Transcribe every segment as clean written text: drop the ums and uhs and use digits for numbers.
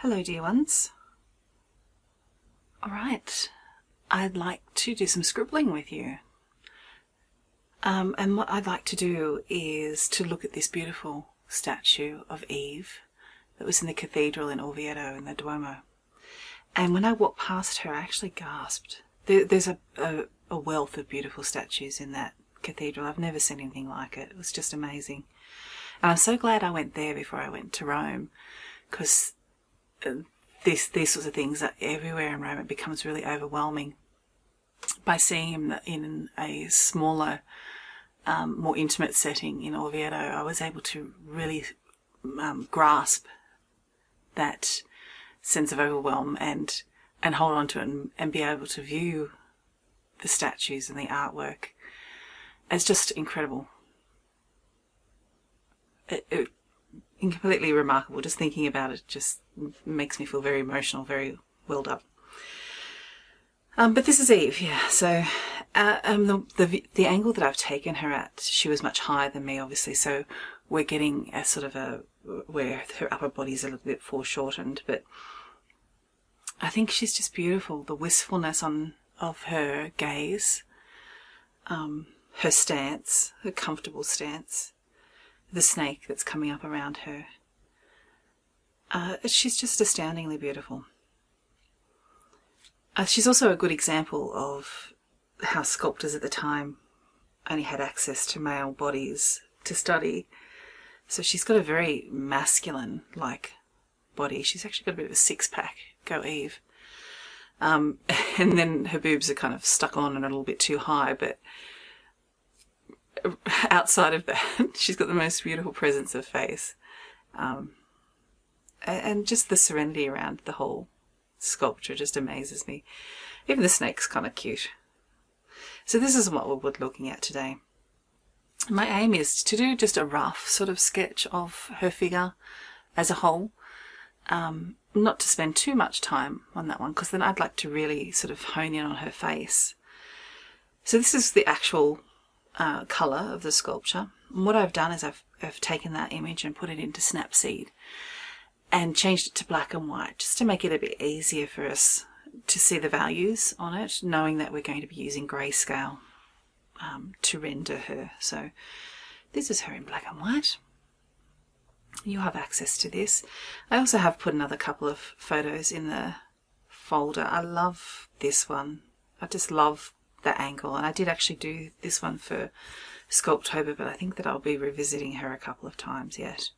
Hello dear ones. Alright, I'd like to do some scribbling with you. And what I'd like to do is to look at this beautiful statue of Eve that was in the cathedral in Oviedo in the Duomo. And when I walked past her, I actually gasped. There's a wealth of beautiful statues in that cathedral. I've never seen anything like it. It was just amazing. And I'm so glad I went there before I went to Rome, because these sorts of things are everywhere in Rome. It becomes really overwhelming. By seeing them in a smaller, more intimate setting in Oviedo, I was able to really grasp that sense of overwhelm and hold on to it and be able to view the statues and the artwork. It's just incredible. Completely remarkable. Just thinking about it just makes me feel very emotional, very welled up. But this is Eve, yeah. So the angle that I've taken her at, she was much higher than me, obviously. So we're getting a sort of where her upper body is a little bit foreshortened. But I think she's just beautiful. The wistfulness of her gaze, her stance, her comfortable stance, the snake that's coming up around her. She's just astoundingly beautiful. She's also a good example of how sculptors at the time only had access to male bodies to study. So she's got a very masculine-like body. She's actually got a bit of a six-pack. Go Eve. And then her boobs are kind of stuck on and a little bit too high, but outside of that, she's got the most beautiful presence of face. And just the serenity around the whole sculpture just amazes me. Even the snake's kind of cute. So this is what we're looking at today. My aim is to do just a rough sort of sketch of her figure as a whole. Not to spend too much time on that one, because then I'd like to really sort of hone in on her face. So this is the actual colour of the sculpture. And what I've done is I've taken that image and put it into Snapseed and changed it to black and white, just to make it a bit easier for us to see the values on it, knowing that we're going to be using grayscale to render her. So this is her in black and white. You have access to this. I also have put another couple of photos in the folder. I love this one. I just love the angle, and I did actually do this one for Sculptober, but I think that I'll be revisiting her a couple of times yet.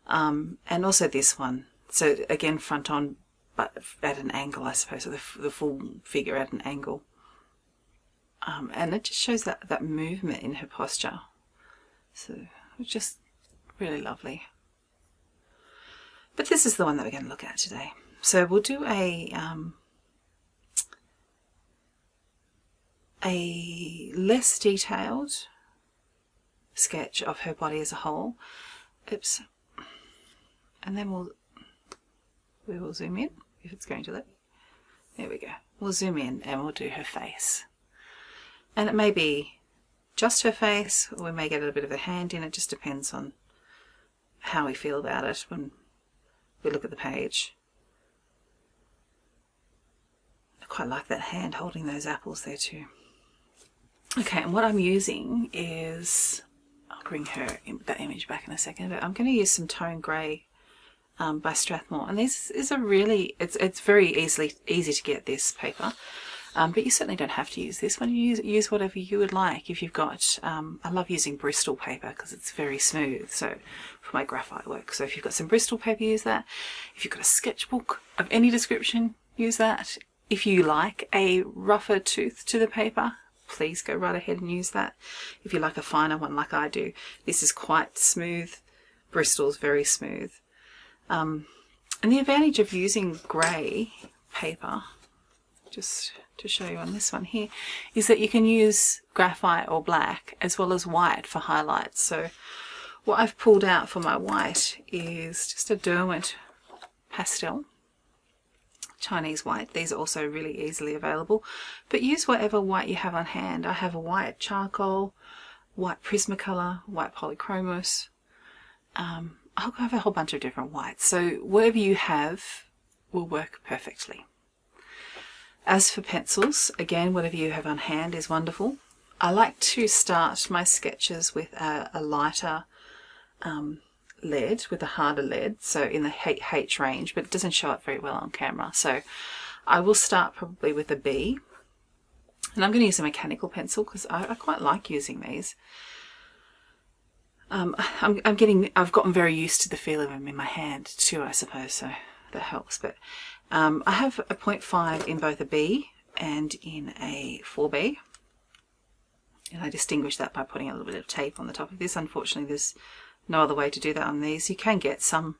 And also this one. So again, front on, but at an angle, I suppose, so the full figure at an angle. And it just shows that movement in her posture. So it's just really lovely. But this is the one that we're going to look at today. So we'll do a less detailed sketch of her body as a whole. Oops. And then we will zoom in, if it's going to let me. There we go. We'll zoom in and we'll do her face. And it may be just her face, or we may get a bit of a hand in. It just depends on how we feel about it when we look at the page. I quite like that hand holding those apples there too. Okay, and what I'm using is, I'll bring that image back in a second, but I'm going to use some Tone Grey by Strathmore. And this is a really, it's very easy to get this paper, but you certainly don't have to use this one. You use whatever you would like. If you've got, I love using Bristol paper because it's very smooth, so for my graphite work. So if you've got some Bristol paper, use that. If you've got a sketchbook of any description, use that. If you like a rougher tooth to the paper, please go right ahead and use that. If you like a finer one like I do, this is quite smooth. Bristol's very smooth. And the advantage of using grey paper, just to show you on this one here, is that you can use graphite or black as well as white for highlights. So what I've pulled out for my white is just a Derwent pastel, Chinese white. These are also really easily available, but use whatever white you have on hand. I have a white charcoal, white Prismacolor, white polychromos. I'll have a whole bunch of different whites. So whatever you have will work perfectly. As for pencils, again, whatever you have on hand is wonderful. I like to start my sketches with a lighter lead, with a harder lead, so in the H range, but it doesn't show up very well on camera. So I will start probably with a B, and I'm going to use a mechanical pencil because I quite like using these. I've gotten very used to the feel of them in my hand too, I suppose, so that helps. But I have a 0.5 in both a B and in a 4B. And I distinguish that by putting a little bit of tape on the top of this. Unfortunately, there's no other way to do that on these. You can get some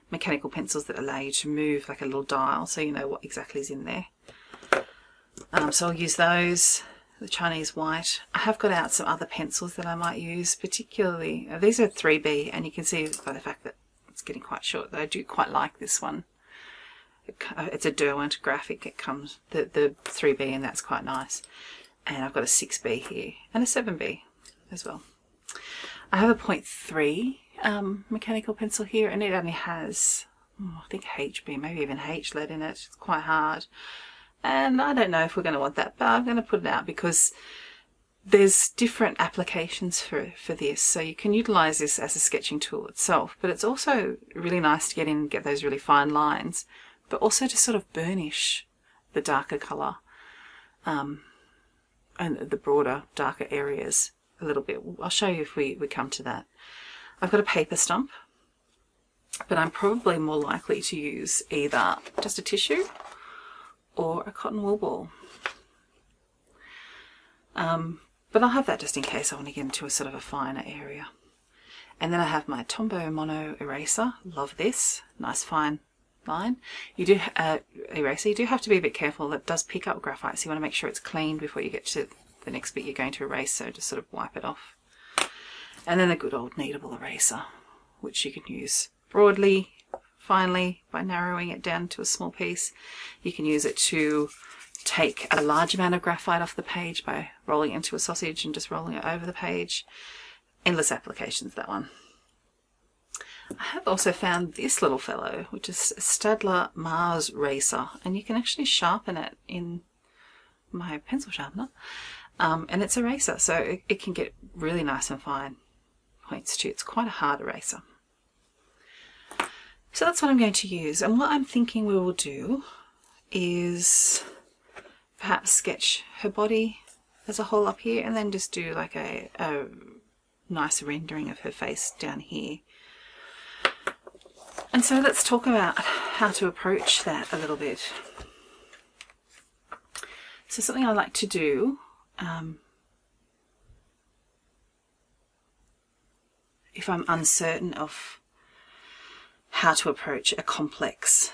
mechanical pencils that allow you to move like a little dial, so you know what exactly is in there. So I'll use those. The Chinese white. I have got out some other pencils that I might use, particularly, these are 3B, and you can see by the fact that it's getting quite short that I do quite like this one. It's a Derwent graphic. It comes, the 3B, and that's quite nice. And I've got a 6B here, and a 7B as well. I have a 0.3 mechanical pencil here, and it only has, I think HB, maybe even H lead in it. It's quite hard. And I don't know if we're going to want that, but I'm going to put it out because there's different applications for this. So you can utilize this as a sketching tool itself, but it's also really nice to get in and get those really fine lines, but also to sort of burnish the darker colour and the broader, darker areas a little bit. I'll show you if we come to that. I've got a paper stump, but I'm probably more likely to use either just a tissue or a cotton wool ball. But I'll have that just in case I want to get into a sort of a finer area. And then I have my Tombow Mono eraser. Love this. Nice fine line. You do eraser. You do have to be a bit careful. That does pick up graphite, so you want to make sure it's cleaned before you get to the next bit you're going to erase, so just sort of wipe it off. And then the good old kneadable eraser, which you can use broadly, finely, by narrowing it down to a small piece. You can use it to take a large amount of graphite off the page by rolling it into a sausage and just rolling it over the page. Endless applications, that one. I have also found this little fellow, which is a Staedtler Mars Racer, and you can actually sharpen it in my pencil sharpener. And it's a eraser, so it can get really nice and fine points too. It's quite a hard eraser. So that's what I'm going to use, and what I'm thinking we will do is perhaps sketch her body as a whole up here, and then just do like a nice rendering of her face down here. And so let's talk about how to approach that a little bit. So something I like to do, if I'm uncertain of how to approach a complex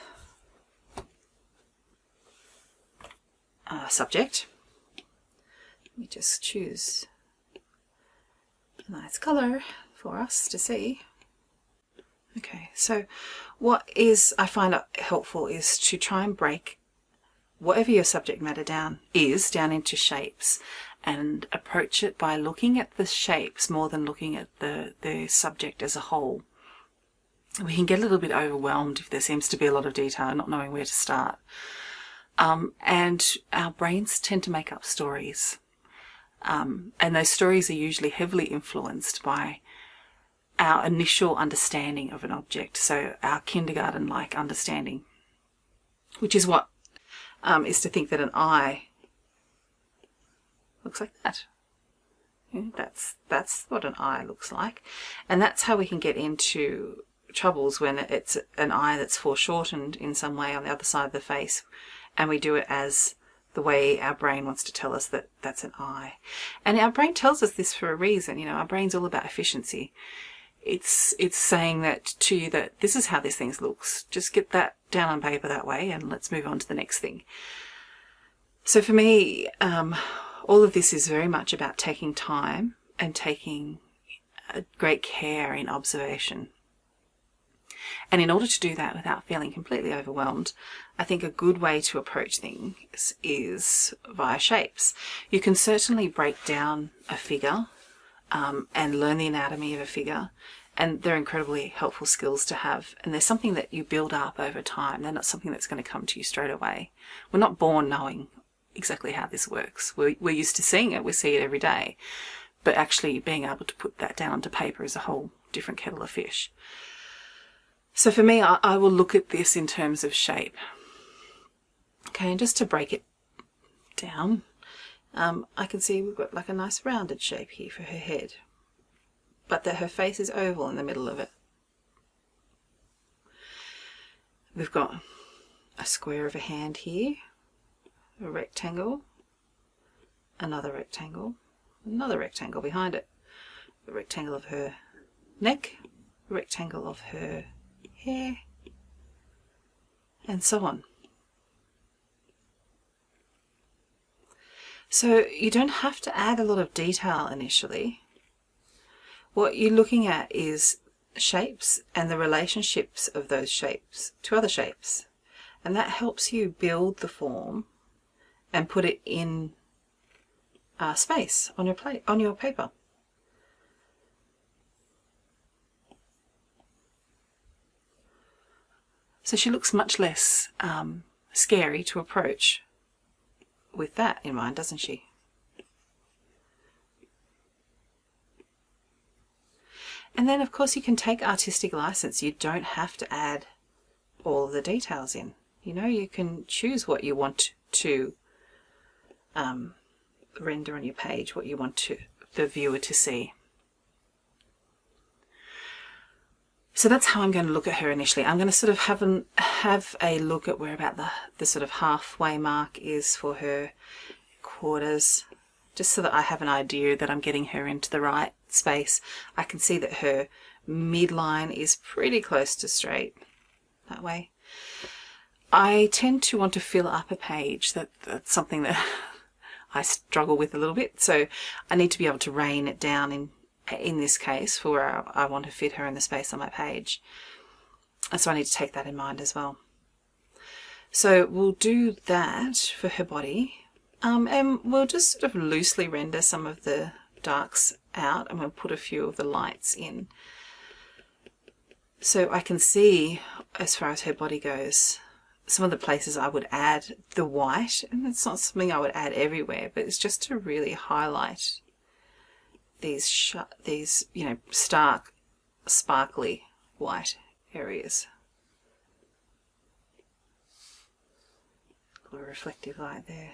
subject, let me just choose a nice colour for us to see. Okay, so what I find helpful is to try and break whatever your subject matter down into shapes, and approach it by looking at the shapes more than looking at the subject as a whole. We can get a little bit overwhelmed if there seems to be a lot of detail, not knowing where to start. And our brains tend to make up stories. And those stories are usually heavily influenced by our initial understanding of an object, so our kindergarten-like understanding, which is what is to think that an eye looks like that. Yeah, that's what an eye looks like, and that's how we can get into troubles when it's an eye that's foreshortened in some way on the other side of the face, and we do it as the way our brain wants to tell us that that's an eye. And our brain tells us this for a reason. You know, our brain's all about efficiency. It's saying that to you that this is how this thing looks. Just get that down on paper that way, and let's move on to the next thing. So for me, all of this is very much about taking time and taking great care in observation. And in order to do that without feeling completely overwhelmed, I think a good way to approach things is via shapes. You can certainly break down a figure and learn the anatomy of a figure And they're incredibly helpful skills to have. And they're something that you build up over time. They're not something that's going to come to you straight away. We're not born knowing exactly how this works. We're used to seeing it. We see it every day. But actually being able to put that down to paper is a whole different kettle of fish. So for me, I will look at this in terms of shape. Okay, and just to break it down, I can see we've got like a nice rounded shape here for her head, but that her face is oval in the middle of it. We've got a square of a hand here, a rectangle, another rectangle behind it, a rectangle of her neck, a rectangle of her hair, and so on. So you don't have to add a lot of detail initially. What you're looking at is shapes and the relationships of those shapes to other shapes. And that helps you build the form and put it in space on your plate, on your paper. So she looks much less scary to approach with that in mind, doesn't she? And then of course you can take artistic license. You don't have to add all of the details in. You know, you can choose what you want to render on your page, what you want the viewer to see. So that's how I'm going to look at her initially. I'm going to sort of have a look at where about the sort of halfway mark is for her quarters, just so that I have an idea that I'm getting her into the right space. I can see that her midline is pretty close to straight that way. I tend to want to fill up a page. That's something that I struggle with a little bit. So I need to be able to rein it down in this case for where I want to fit her in the space on my page. And so I need to take that in mind as well. So we'll do that for her body. And we'll just sort of loosely render some of the darks out, and we'll put a few of the lights in. So I can see, as far as her body goes, some of the places I would add the white, and it's not something I would add everywhere, but it's just to really highlight these you know, stark, sparkly white areas. A reflective light there.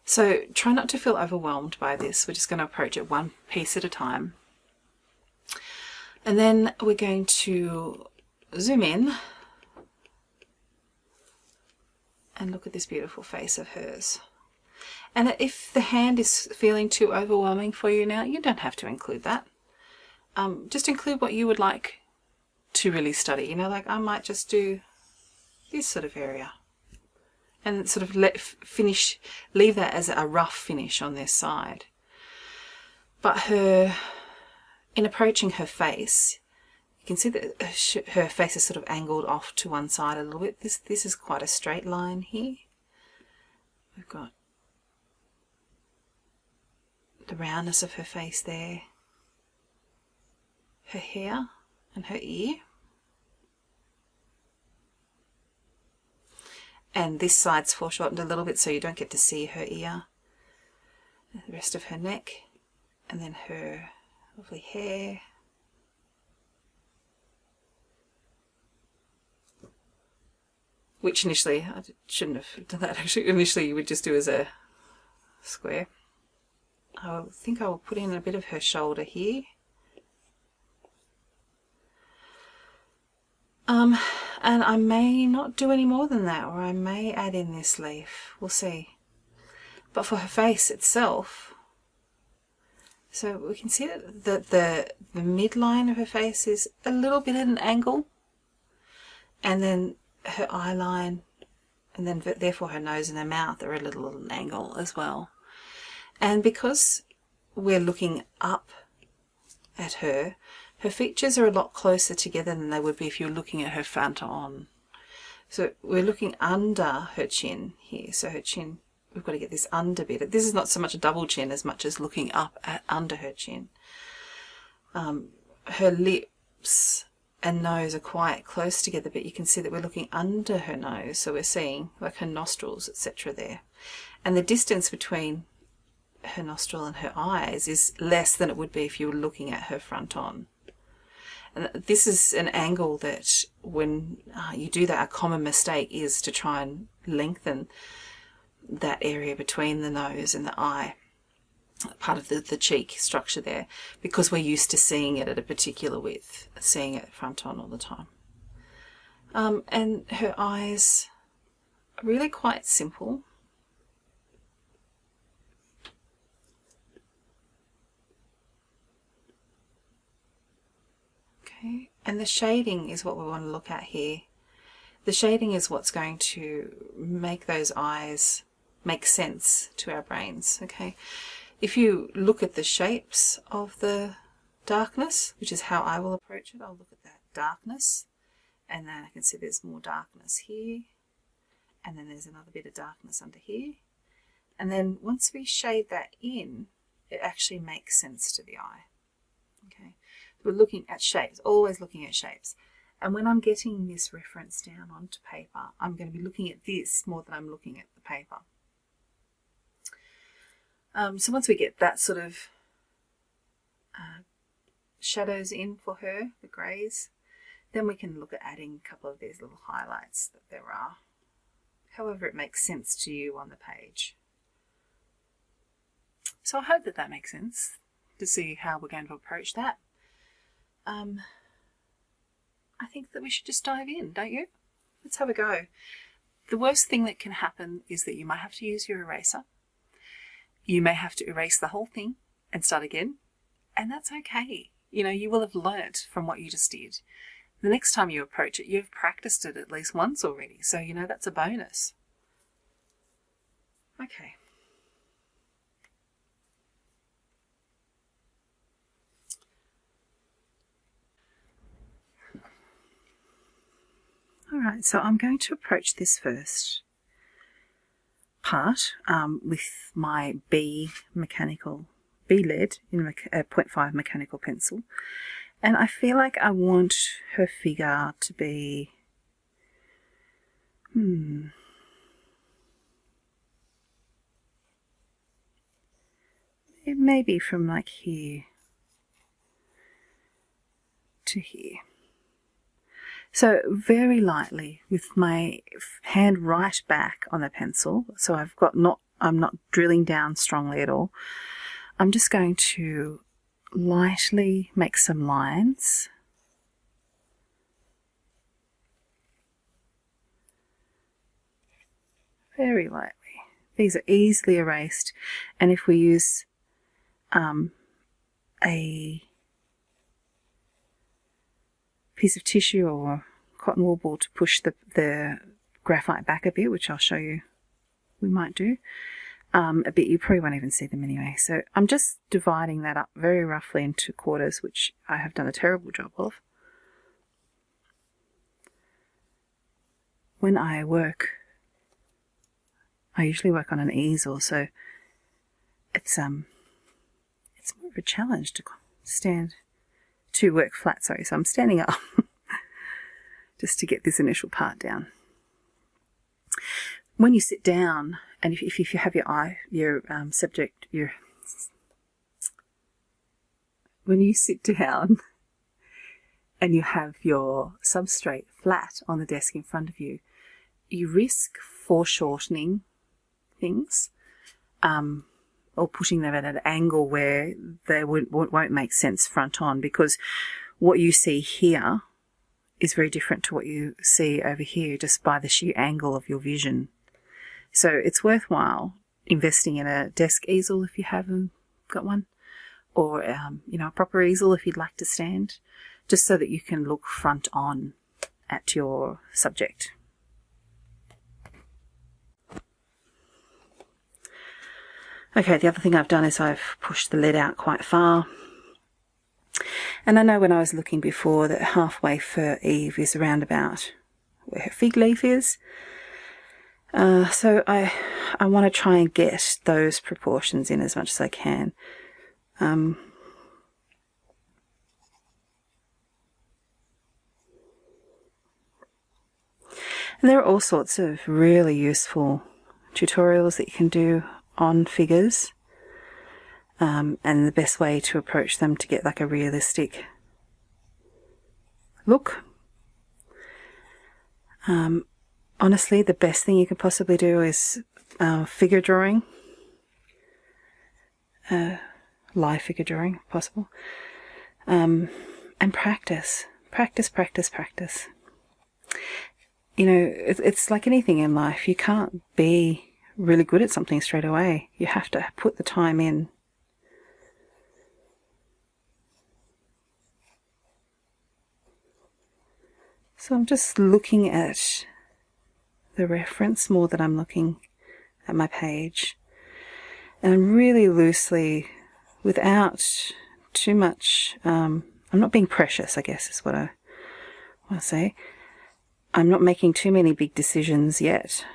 So try not to feel overwhelmed by this. We're just going to approach it one piece at a time. And then we're going to zoom in and look at this beautiful face of hers. And if the hand is feeling too overwhelming for you now, you don't have to include that. Just include what you would like to really study. You know, like I might just do this sort of area. And sort of leave that as a rough finish on this side. But in approaching her face, you can see that her face is sort of angled off to one side a little bit. This is quite a straight line here. We've got the roundness of her face there, her hair and her ear. And this side's foreshortened a little bit so you don't get to see her ear. The rest of her neck, and then her lovely hair. Which initially, I shouldn't have done that actually, initially you would just do as a square. I think I will put in a bit of her shoulder here. And I may not do any more than that, or I may add in this leaf. We'll see. But for her face itself, so we can see that the midline of her face is a little bit at an angle, and then her eye line, and then therefore her nose and her mouth are a little at an angle as well. And because we're looking up at her, her features are a lot closer together than they would be if you were looking at her front on. So we're looking under her chin here, so her chin we've got to get this under bit. This is not so much a double chin as much as looking up at under her chin. Her lips and nose are quite close together, but you can see that we're looking under her nose, so we're seeing like her nostrils, etc. there. And the distance between her nostril and her eyes is less than it would be if you were looking at her front on. And this is an angle that when you do that, a common mistake is to try and lengthen that area between the nose and the eye, part of the cheek structure there, because we're used to seeing it at a particular width, seeing it front on all the time. And her eyes are really quite simple. Okay, and the shading is what we want to look at here. The shading is what's going to make those eyes make sense to our brains. Okay, if you look at the shapes of the darkness, which is how I will approach it, I'll look at that darkness, and then I can see there's more darkness here, and then there's another bit of darkness under here, and then once we shade that in, it actually makes sense to the eye. Okay, we're looking at shapes, always looking at shapes. And when I'm getting this reference down onto paper, I'm going to be looking at this more than I'm looking at the paper. So once we get that sort of shadows in for her, the greys, then we can look at adding a couple of these little highlights that there are, however it makes sense to you on the page. So I hope that that makes sense to see how we're going to approach that. I think that we should just dive in, don't you? Let's have a go. The worst thing that can happen is that you might have to use your eraser. You may have to erase the whole thing and start again, and that's okay. You know, you will have learnt from what you just did. The next time you approach it, you've practiced it at least once already, so you know that's a bonus. Okay. Alright, so I'm going to approach this first part with my B lead in a 0.5 mechanical pencil, and I feel like I want her figure to be it may be from like here to here. So very lightly with my hand right back on the pencil, so I'm not drilling down strongly at all. I'm just going to lightly make some lines. Very lightly. These are easily erased, and if we use a piece of tissue or cotton wool ball to push the graphite back a bit, which I'll show you we might do a bit, you probably won't even see them anyway. So I'm just dividing that up very roughly into quarters, which I have done a terrible job of. When I work, I usually work on an easel, so it's more of a challenge to work flat, sorry, so I'm standing up just to get this initial part down. When you sit down, and if you have when you sit down and you have your substrate flat on the desk in front of you, you risk foreshortening things, or putting them at an angle where they won't make sense front on, because what you see here is very different to what you see over here just by the sheer angle of your vision. So it's worthwhile investing in a desk easel if you haven't got one, or a proper easel if you'd like to stand, just so that you can look front on at your subject. Okay, the other thing I've done is I've pushed the lead out quite far. And I know when I was looking before that halfway for Eve is around about where her fig leaf is. So I want to try and get those proportions in as much as I can. And there are all sorts of really useful tutorials that you can do on figures, and the best way to approach them to get like a realistic look. Honestly, the best thing you could possibly do is figure drawing, live figure drawing if possible, and practice. You know, it's like anything in life. You can't be really good at something straight away. You have to put the time in. So I'm just looking at the reference more than I'm looking at my page. And I'm really loosely, without too much, I'm not being precious, I guess is what I want to say. I'm not making too many big decisions yet.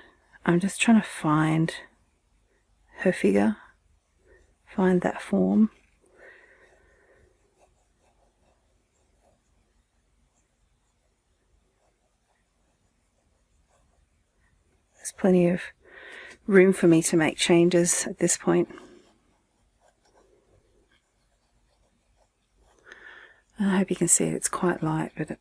I'm just trying to find her figure, find that form. There's plenty of room for me to make changes at this point. I hope you can see it. It's quite light, but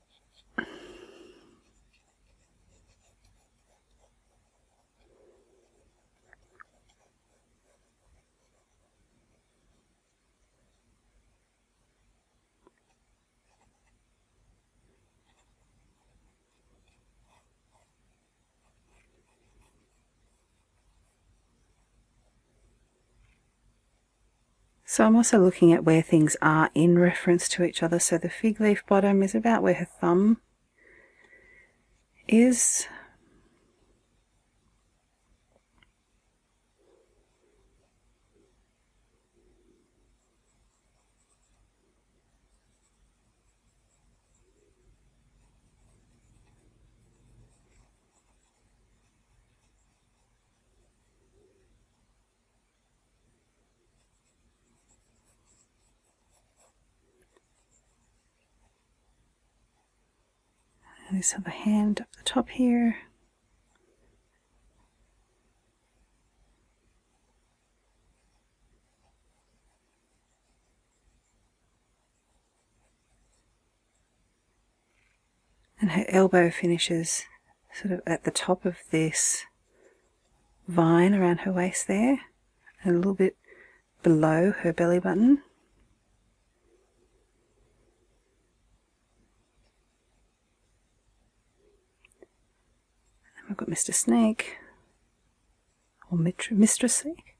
so I'm also looking at where things are in reference to each other. So the fig leaf bottom is about where her thumb is. And this other hand up the top here. And her elbow finishes sort of at the top of this vine around her waist there, and a little bit below her belly button. And we've got Mr. Snake, or Mistress Snake.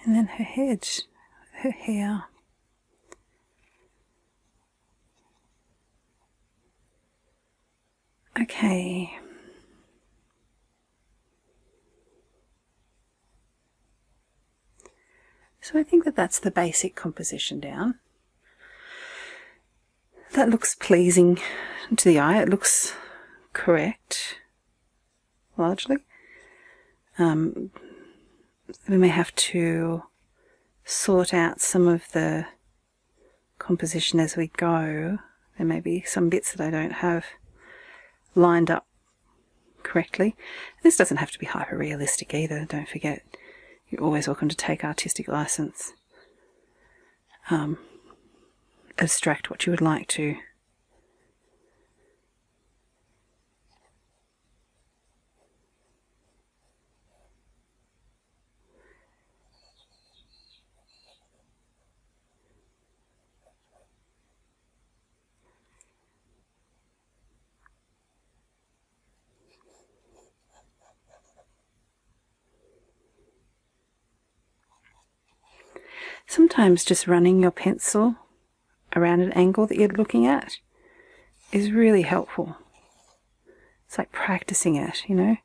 And then her head, her hair. Okay. So I think that that's the basic composition down. That looks pleasing to the eye. It looks correct, largely. We may have to sort out some of the composition as we go. There may be some bits that I don't have lined up correctly. This doesn't have to be hyper realistic either, don't forget. You're always welcome to take artistic license. Abstract what you would like to. sometimes just running your pencil around an angle that you're looking at is really helpful. It's like practicing it, you know.